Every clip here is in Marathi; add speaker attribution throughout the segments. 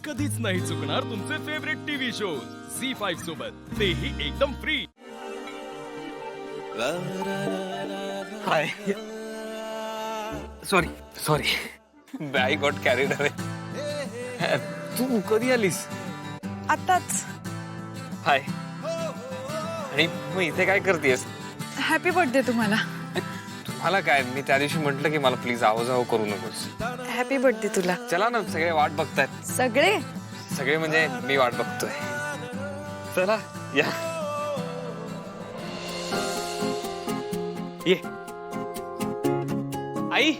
Speaker 1: कधीच नाही चुकणार तुमचे फेवरेट टीव्ही शोज झी5 सोबत, तेही एकदम free.
Speaker 2: Hi. Sorry I got carried away. तू कधी आलीस?
Speaker 3: आताच.
Speaker 2: हाय. आणि मग इथे काय करतेस?
Speaker 3: हॅपी बर्थडे तुम्हाला.
Speaker 2: तुम्हाला काय, मी त्या दिवशी म्हटलं की मला प्लीज आवाजाव करू नकोस.
Speaker 3: हॅपी बर्थडे तुला.
Speaker 2: चला ना, सगळे वाट बघतायत.
Speaker 3: सगळे
Speaker 2: म्हणजे मी वाट बघतोय. चला या. ये आई.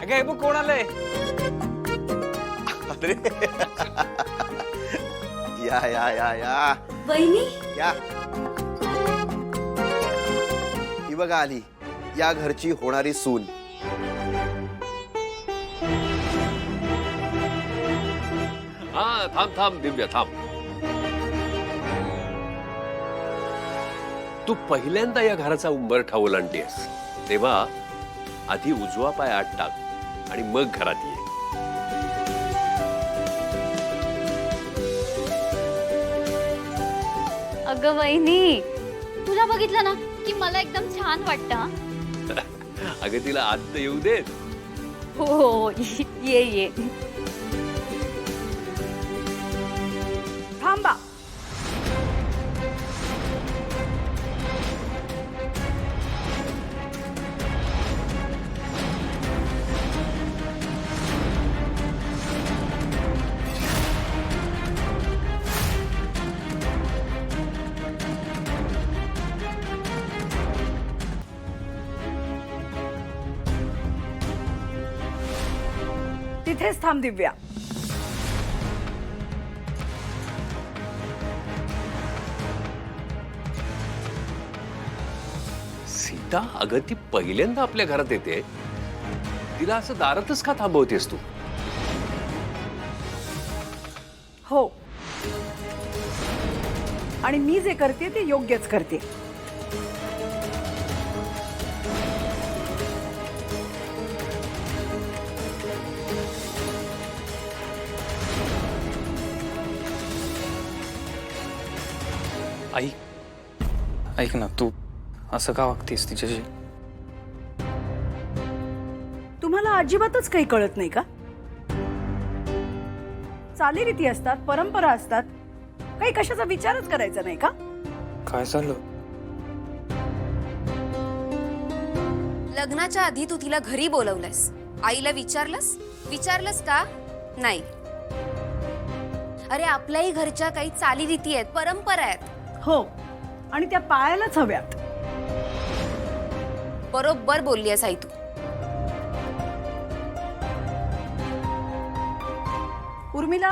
Speaker 2: अगं हे बघ कोण आलंय.
Speaker 4: अरे या या या या
Speaker 5: वहिनी,
Speaker 4: या. ही बघा आली, या घरची होणारी सून.
Speaker 6: हा थांब दिव्या थांब. तू पहिल्यांदा या घराचा उंबरठा ओलांडतेस तेव्हा आधी उजवा पाय आत टाक आणि मग घरात ये.
Speaker 5: अगं वहिनी, तुला बघितलं ना की मला एकदम छान वाटतं.
Speaker 6: अगं तिला आत तर येऊ देत.
Speaker 5: हो, ये.
Speaker 3: थांबा. तिथेच थांब दिव्या.
Speaker 6: सीता, अगं ती पहिल्यांदा आपल्या घरात येते, तिला असं दारातच का थांबवतेस तू?
Speaker 3: हो, आणि मी जे करते ते योग्यच करते.
Speaker 2: आई ऐक ना, तू असं का वागतेस तिच्याशी?
Speaker 3: तुम्हाला अजिबातच काही कळत नाही का? चालीरीती असतात, परंपरा असतात, काही कशाचा विचारच करायचा नाही का?
Speaker 2: काय झालं?
Speaker 7: लग्नाच्या आधी तू तिला घरी बोलवलंस, आईला विचारलंस का? नाही. अरे आपल्याही घरच्या काही चालीरीती आहेत, परंपरा आहेत.
Speaker 3: हो, आणि त्या पाळायलाच हव्यात.
Speaker 7: बरोबर बोलली आहेस आई तू.
Speaker 3: उर्मिला,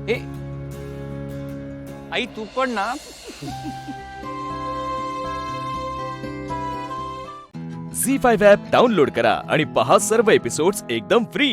Speaker 2: ए आई तू पण ना.
Speaker 1: झी5 ॲप डाउनलोड करा आणि पहा सर्व एपिसोड्स एकदम फ्री.